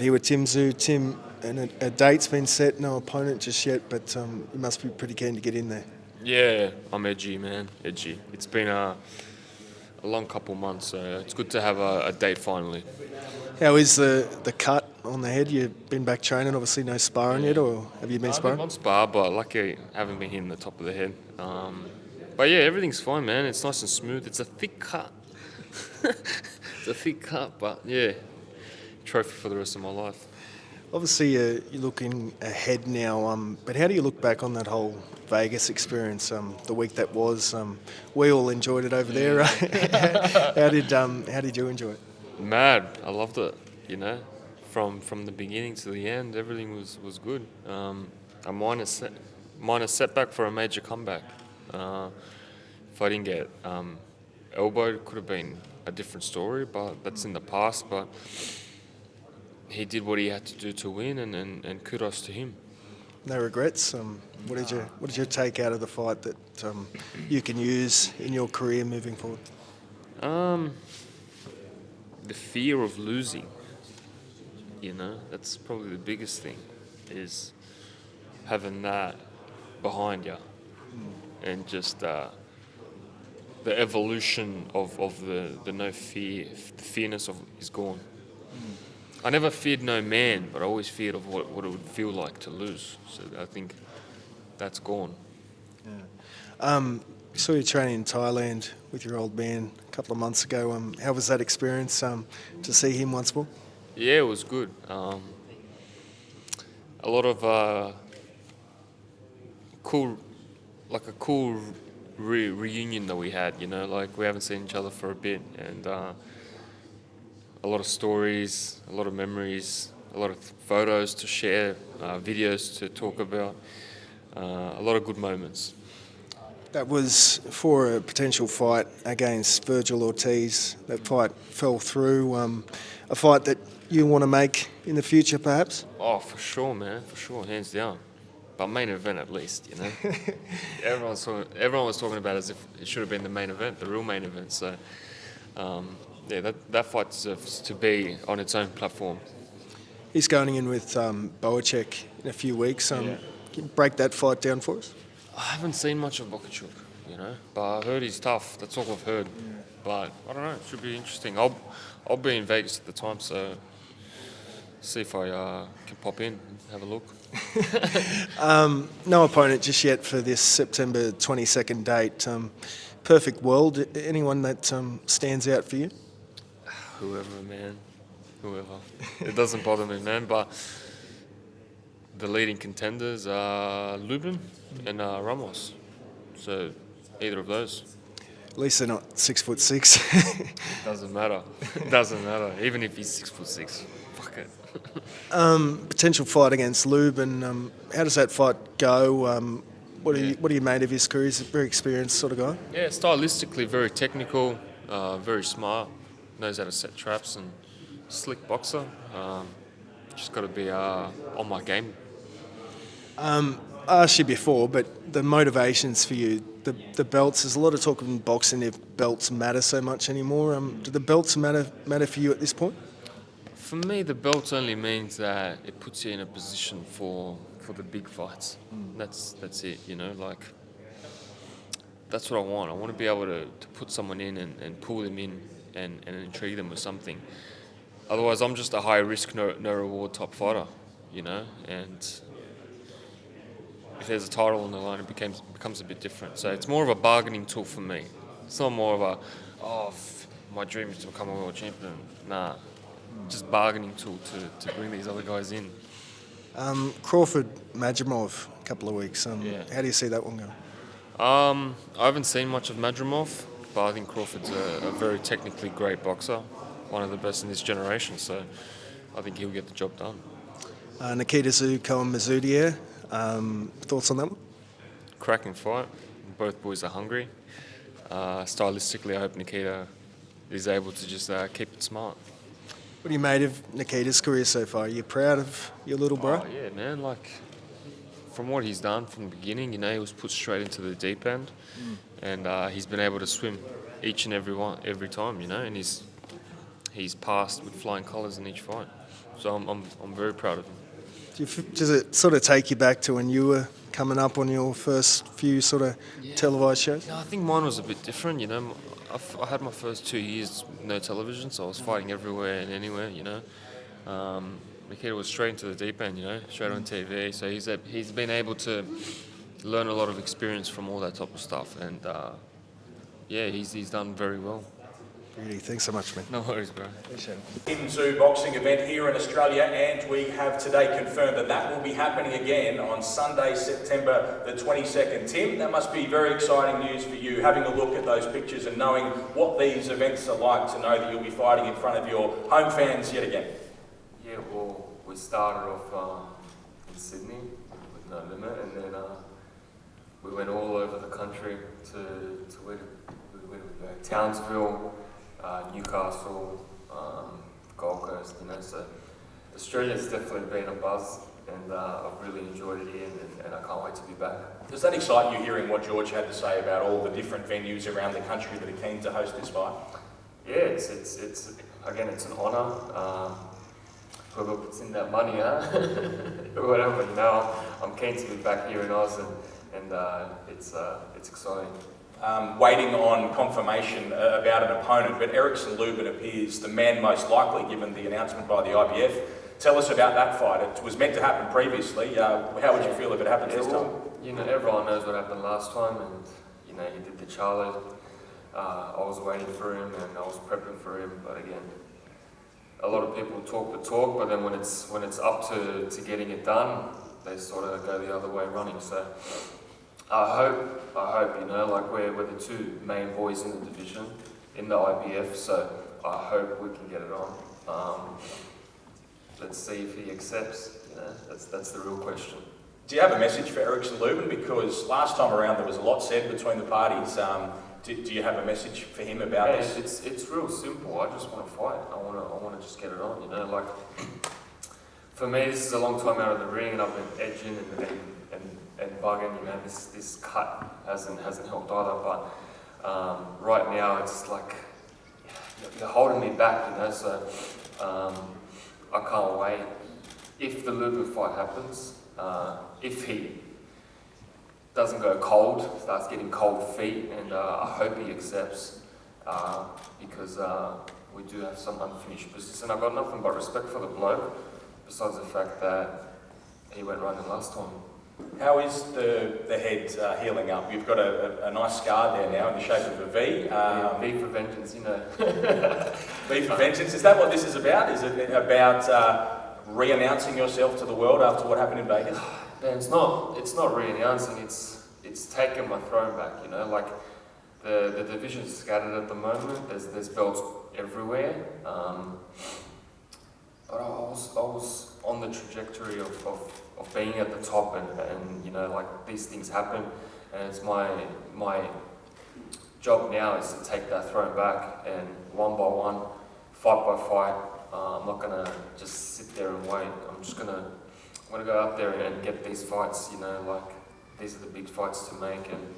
Right here with Tim Tszyu. Tim, and a date's been set, no opponent just yet, but you must be pretty keen to get in there. Yeah, I'm edgy, man. Edgy. It's been a long couple months, so it's good to have a date finally. How is the cut on the head? You've been back training, obviously no sparring yet, or have you been I've sparring? been on spar, but lucky I haven't been hitting the top of the head. But yeah, everything's fine, man. It's nice and smooth. It's a thick cut. It's a thick cut, but yeah, trophy for the rest of my life. Obviously, you're looking ahead now, but how do you look back on that whole Vegas experience, the week that was? We all enjoyed it over there. How did you enjoy it? Mad. I loved it, you know. From the beginning to the end, everything was good. A minor setback for a major comeback. If I didn't get elbowed, it could have been a different story, but that's in the past. But he did what he had to do to win, and kudos to him. No regrets. What did you take out of the fight that you can use in your career moving forward? The fear of losing. You know, that's probably the biggest thing, is having that behind you, and just the evolution of the no fear, the fearness of is gone. I never feared no man, but I always feared of what it would feel like to lose. So I think that's gone. Yeah. Saw you training in Thailand with your old man a couple of months ago. How was that experience to see him once more? Yeah, it was good. A lot of cool reunion that we had. You know, like we haven't seen each other for a bit, and a lot of stories, a lot of memories, a lot of photos to share, videos to talk about, a lot of good moments. That was for a potential fight against Vergil Ortiz. That fight fell through. A fight that you want to make in the future, perhaps? Oh, for sure, man, for sure, hands down. But main event at least, you know. Everyone was talking about it as if it should have been the main event, the real main event. So, yeah, that fight deserves to be on its own platform. He's going in with Boacek in a few weeks. Yeah. Can you break that fight down for us? I haven't seen much of Boacek, you know, but I heard he's tough. That's all I've heard. Yeah. But I don't know. It should be interesting. I'll be in Vegas at the time, so see if I can pop in and have a look. No opponent just yet for this September 22nd date. Perfect world. Anyone that stands out for you? Whoever, man. Whoever. It doesn't bother me, man. But the leading contenders are Lubin and Ramos. So either of those. At least they're not 6'6". Doesn't matter. Doesn't matter. Even if he's 6'6". Fuck it. Potential fight against Lubin. How does that fight go? What are you made of his career? He's a very experienced sort of guy. Yeah, stylistically very technical, very smart, knows how to set traps, and slick boxer. Just got to be on my game. I asked you before, but the motivations for you, the belts. There's a lot of talk in boxing if belts matter so much anymore. Do the belts matter for you at this point? For me, the belt only means that it puts you in a position for the big fights. That's it, you know, like that's what I want. I want to be able to put someone in and pull them in and intrigue them with something. Otherwise, I'm just a high risk, no reward type fighter, you know, and if there's a title on the line, it becomes a bit different. So it's more of a bargaining tool for me. It's not more of my dream is to become a world champion. Nah. Just bargaining tool to bring these other guys in. Crawford Madrimov, a couple of weeks. Yeah. How do you see that one going? I haven't seen much of Madrimov, but I think Crawford's a very technically great boxer, one of the best in this generation, so I think he'll get the job done. Nikita Zoo, Mazoudier. Thoughts on that one? Cracking fight. Both boys are hungry. Stylistically, I hope Nikita is able to just keep it smart. What are you made of Nikita's career so far? Are you proud of your little bro? Oh, yeah, man. Like, from what he's done from the beginning, you know, he was put straight into the deep end, and he's been able to swim each and every time, you know, and he's passed with flying colours in each fight. So I'm very proud of him. Does it sort of take you back to when you were coming up on your first few sort of televised shows? No, I think mine was a bit different. You know, I had my first 2 years no television, so I was fighting everywhere and anywhere. You know, Nikita was straight into the deep end. You know, straight on TV. So he's been able to learn a lot of experience from all that type of stuff, and yeah, he's done very well. Really, thanks so much, man. No worries, bro. Appreciate it. Tim Tszyu boxing event here in Australia, and we have today confirmed that that will be happening again on Sunday, September the 22nd. Tim, that must be very exciting news for you, having a look at those pictures and knowing what these events are like, to know that you'll be fighting in front of your home fans yet again. Yeah, well, we started off in Sydney with no limit, and then we went all over the country to where we went, Townsville, Newcastle, Gold Coast, you know, so Australia's definitely been a buzz, and I've really enjoyed it here, and I can't wait to be back. Does that excite you, hearing what George had to say about all the different venues around the country that are keen to host this fight? Yeah, it's again, it's an honour. Whoever puts in that money, whatever, you know, I'm keen to be back here in Oz, and it's exciting. Waiting on confirmation about an opponent, but Erickson Lubin appears the man most likely given the announcement by the IBF. Tell us about that fight. It was meant to happen previously. How would you feel if it happens this time? You know, everyone knows what happened last time, and you know, he did the Charlie. I was waiting for him, and I was prepping for him, but again, a lot of people talk the talk, but then when it's up to getting it done, they sort of go the other way running. So I hope, you know, like we're the two main boys in the division, in the IBF, so I hope we can get it on. Let's see if he accepts, you know, that's the real question. Do you have a message for Erickson Lubin? Because last time around there was a lot said between the parties. Do you have a message for him about this? It's real simple. I just want to fight. I want to just get it on, you know, like, for me, this is a long time out of the ring, and I've been edging and bugging, you know, this cut hasn't helped either, but right now it's like, you're holding me back, you know, so I can't wait. If the Lubin fight happens, if he doesn't go cold, starts getting cold feet, and I hope he accepts, because we do have some unfinished business, and I've got nothing but respect for the bloke, besides the fact that he went running last time. How is the head healing up? You've got a nice scar there now in the shape of a V. V for vengeance, you know. V for vengeance. Is that what this is about? Is it about re-announcing yourself to the world after what happened in Vegas? Man, it's not re-announcing. It's taking my throne back. You know, like the division's scattered at the moment. There's belts everywhere. But I was on the trajectory of being at the top, and you know, like, these things happen, and it's my job now is to take that throne back, and one by one, fight by fight. I'm not gonna just sit there and wait. I'm gonna go out there and get these fights. You know, like, these are the big fights to make, and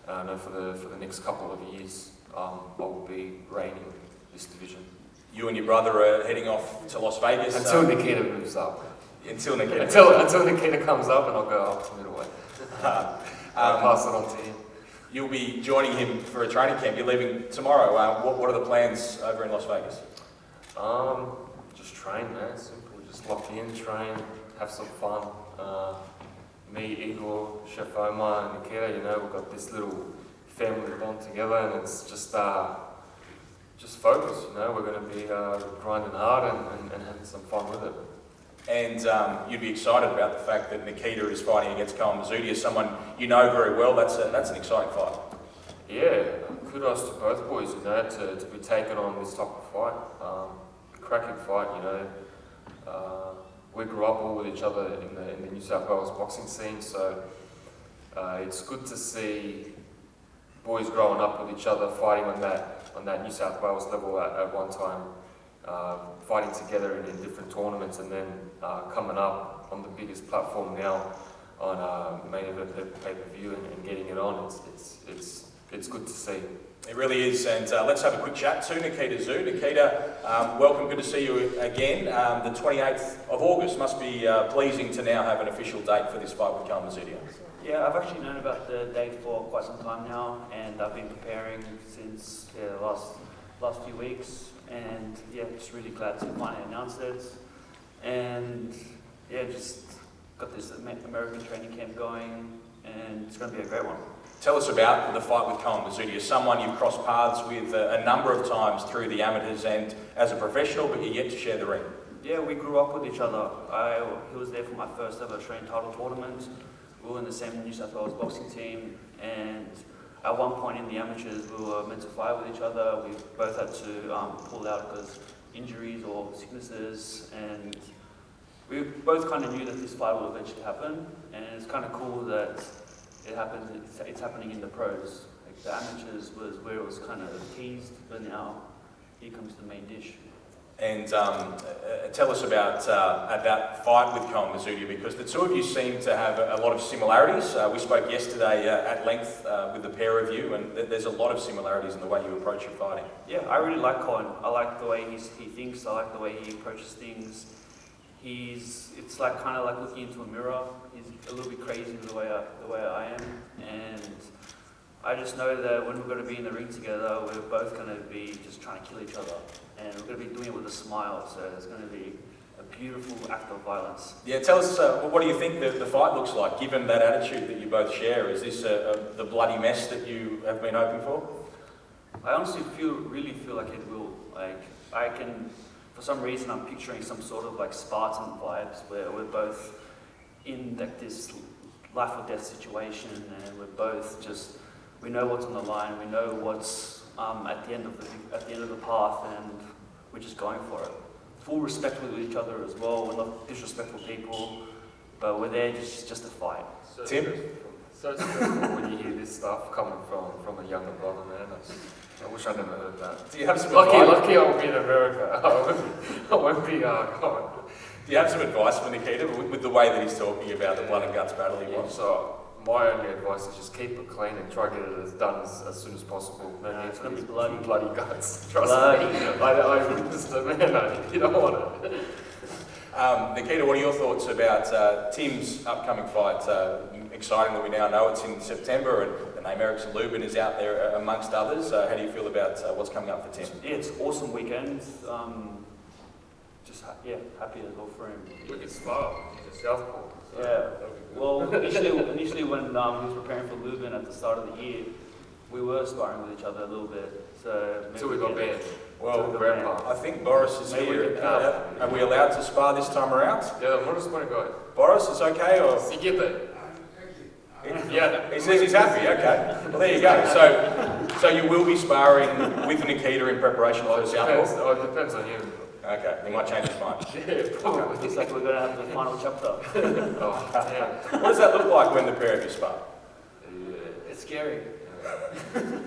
I know for the next couple of years, I will be reigning this division. You and your brother are heading off to Las Vegas until Nikita moves up. Until Nikita comes up, and I'll go up to middleweight. I'll pass it on to him. You'll be joining him for a training camp. You're leaving tomorrow. What are the plans over in Las Vegas? Just train, man. Simple. Just lock in, train, have some fun. Me, Igor, Chef Omar, and Nikita, you know, we've got this little family bond together, and it's just focus, you know. We're going to be grinding hard and having some fun with it. And you'd be excited about the fact that Nikita is fighting against Crawford Madrimov, someone you know very well. That's an exciting fight. Yeah, kudos to both boys, you know, to be taking on this type of fight. Cracking fight, you know. We grew up all with each other in the New South Wales boxing scene, so it's good to see boys growing up with each other, fighting on that New South Wales level at one time, fighting together in different tournaments, and then coming up on the biggest platform now on main event pay-per-view and getting it on. It's good to see. It really is, and let's have a quick chat to Nikita Zoo. Nikita, welcome, good to see you again. The 28th of August must be pleasing to now have an official date for this fight with Tszyu. Yeah, I've actually known about the date for quite some time now, and I've been preparing since the last few weeks, and yeah, just really glad to finally announce it. And yeah, just got this American training camp going, and it's going to be a great one. Tell us about the fight with Tszyu, someone you've crossed paths with a number of times through the amateurs and as a professional, but you're yet to share the ring. Yeah, we grew up with each other. He was there for my first ever Australian title tournament. We were in the same New South Wales boxing team, and at one point in the amateurs we were meant to fight with each other. We both had to pull out because injuries or sicknesses, and we both kind of knew that this fight will eventually happen, and it's kind of cool that it's happening in the pros. Like the amateurs was where it was kind of teased, but now here comes the main dish. And tell us about that fight with Tszyu, because the two of you seem to have a lot of similarities. We spoke yesterday at length with the pair of you, and there's a lot of similarities in the way you approach your fighting. Yeah, I really like Colin. I like the way he thinks. I like the way he approaches things. It's like kind of like looking into a mirror. He's a little bit crazy the way I am, and I just know that when we're going to be in the ring together, we're both going to be just trying to kill each other, and we're going to be doing it with a smile. So it's going to be a beautiful act of violence. Yeah, tell us what do you think the fight looks like, given that attitude that you both share? Is this the bloody mess that you have been hoping for? I honestly really feel like it will. Like I can. For some reason, I'm picturing some sort of like Spartan vibes where we're both in like this life or death situation, and we're both we know what's on the line, we know what's at the end of the path, and we're just going for it. Full respect with each other as well. We're not disrespectful people, but we're there just to fight. So Tim? So stressful when you hear this stuff coming from a younger brother, man. I wish I never heard that. Do you have some lucky advice? I'll be in America. I won't be gone. Do you have some advice for Nikita with the way that he's talking about the blood and guts battle he wants? So my only advice is just keep it clean and try to get it done as soon as possible. No need It's for gonna be these bloody guts. Trust me. I witnessed it, man. You don't want it. Nikita, what are your thoughts about Tim's upcoming fight? Exciting that we now know it's in September, and the name Erickson Lubin is out there amongst others. How do you feel about what's coming up for Tim? Yeah, it's an awesome weekend. Happy as well for him. We can smile. He's a southpaw. So Yeah. Well, initially when he was preparing for Lubin at the start of the year, we were sparring with each other a little bit. So until we got banned. Well, Grandpa. I think Boris is Maybe we here. can Are we allowed to spar this time around? Yeah, what does want to go? Boris, is okay? Or Tszyu GETS he says he's happy. Okay. Well, there you go. So you will be sparring with Nikita in preparation for the Southpaw? It depends on him. Okay, he might change his mind. Yeah, probably. it's like we're going to have the final chapter. Oh, yeah. What does that look like when the pair of you spar? Yeah. It's scary.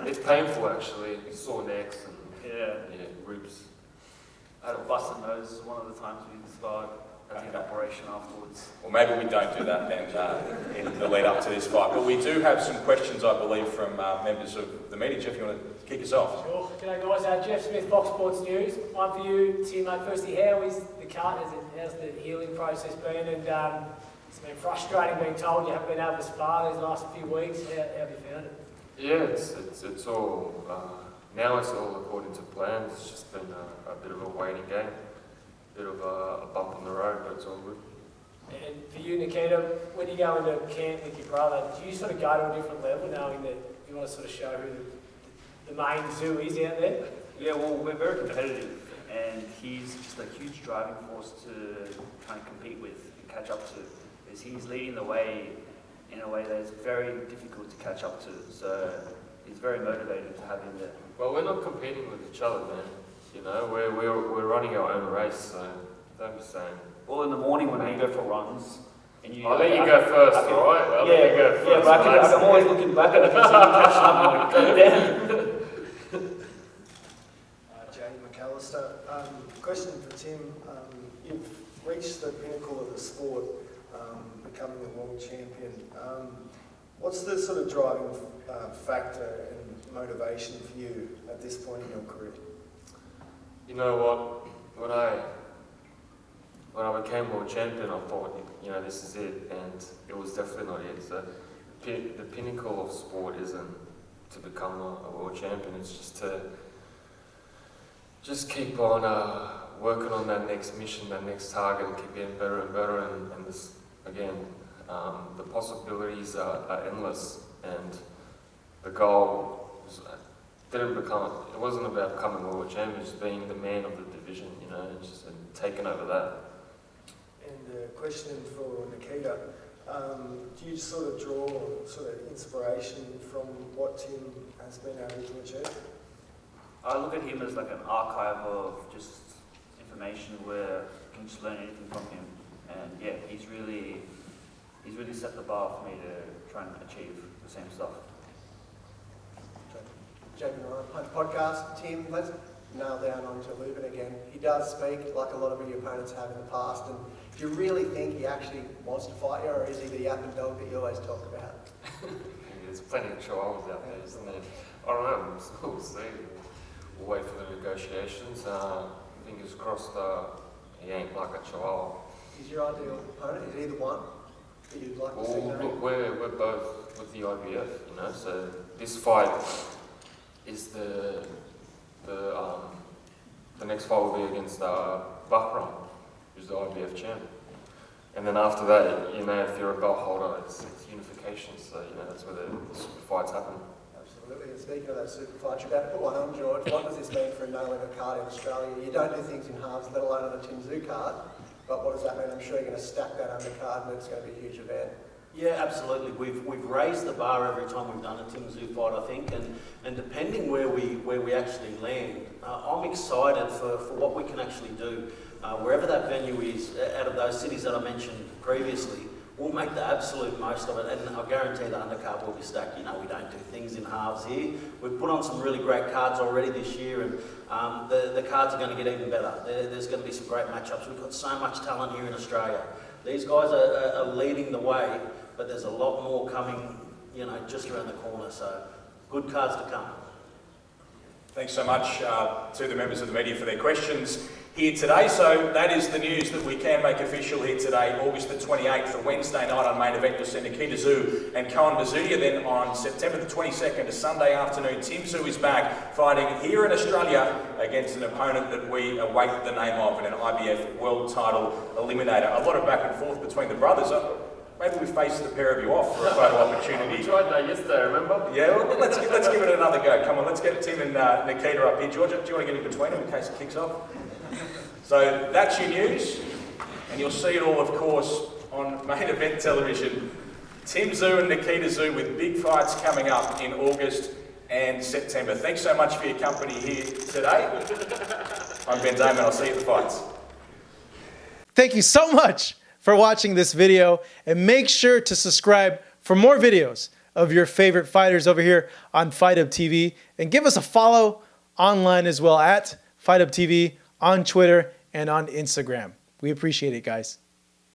It's painful actually. Sore necks and Yeah. ribs. I had a busted nose one of the times we sparred. I had an operation afterwards. Well, maybe we don't do that then in the lead up to this fight. But we do have some questions, I believe, from members of the media. Jeff, you want to kick us off? Sure. G'day guys, Jeff Smith, Fox Sports News. One for you, Tim, mate. Firstly, how is the cut? How's the healing process been? And it's been frustrating being told you haven't been able to spar these last few weeks. How have you found it? Yeah, it's all now it's all according to plan. It's just been a bit of a waiting game, a bit of a bump on the road, but it's all good. And for you, Nikita, when you go into camp with your brother, do you sort of go to a different level knowing that you want to sort of show who the main zoo is out there? Yeah, well, we're very competitive, and he's just a huge driving force to try and compete with and catch up to. Because he's leading the way in a way that is very difficult to catch up to. So it's very motivating to have him there. Well, we're not competing with each other, man. You know, we're running our own race, so don't be saying. Well, in the morning when we go for runs, and I'll let you go first, all right? I'll let you go first. Yeah, but I'm always looking back at it and seeing catch up and go down. Jane McAllister. Question for Tim. You've reached the pinnacle of the sport, becoming a world champion. What's the sort of driving factor and motivation for you at this point in your career? You know what? When I became world champion, I thought, this is it, and it was definitely not it. So the pinnacle of sport isn't to become a world champion. It's just to keep on working on that next mission, that next target, and keep getting better and better. And this, again, the possibilities are endless, and the goal it wasn't about becoming world champion, just being the man of the division, and just taking over that. And a question for Nikita. Do you sort of draw inspiration from what Tim has been able to achieve? I look at him as like an archive of just information where you can just learn anything from him. And yeah, he's really set the bar for me to try and achieve the same stuff. Jamie Ryan, Punch Podcast. Tim, let's nail down onto Lubin again. He does speak like a lot of your opponents have in the past, and do you really think he actually wants to fight you, or is he the yapping dog that you always talk about? There's plenty of chihuahuas out there, isn't there? I don't know, we'll see. We'll wait for the negotiations. Fingers crossed he ain't like a chihuahua. Is your ideal opponent, is he the one that you'd like to see? Look, we're both with the IBF, so this fight is the next fight will be against Bahram, who's the IBF champ. And then after that, if you're a belt holder, it's unification. So that's where the super fights happen. Absolutely. And speaking of that super fight, you're about to put one on, George. What does this mean for a no-limit card in Australia? You don't do things in halves, let alone on a Tim Tszyu card. But what does that mean? I'm sure you're going to stack that undercard, and it's going to be a huge event. Yeah, absolutely. We've raised the bar every time we've done a Tim Tszyu fight, I think, and depending where we actually land, I'm excited for what we can actually do. Wherever that venue is, out of those cities that I mentioned previously, we'll make the absolute most of it, and I guarantee the undercard will be stacked. We don't do things in halves here. We've put on some really great cards already this year, and the cards are going to get even better. There's going to be some great matchups. We've got so much talent here in Australia. These guys are leading the way, but there's a lot more coming, just around the corner. So, good cards to come. Thanks so much to the members of the media for their questions here today. So that is the news that we can make official here today, August the 28th, a Wednesday night on main event. You'll see Nikita Zoo and Cohen Mazudia. Then on September the 22nd, a Sunday afternoon, Tim Tszyu is back fighting here in Australia against an opponent that we await the name of in an IBF World Title Eliminator. A lot of back and forth between the brothers. Maybe we face the pair of you off for a photo opportunity. We tried that yesterday, remember? Yeah, well, let's give it another go. Come on, let's get Tim and Nikita up here. George, do you want to get in between them in case it kicks off? So that's your news, and you'll see it all, of course, on main event television. Tim Tszyu and Nikita Zoo with big fights coming up in August and September. Thanks so much for your company here today. I'm Ben Damon. I'll see you at the fights. Thank you so much for watching this video, and make sure to subscribe for more videos of your favorite fighters over here on Fight Up TV, and give us a follow online as well at Fight Up TV on Twitter and on Instagram. We appreciate it, guys.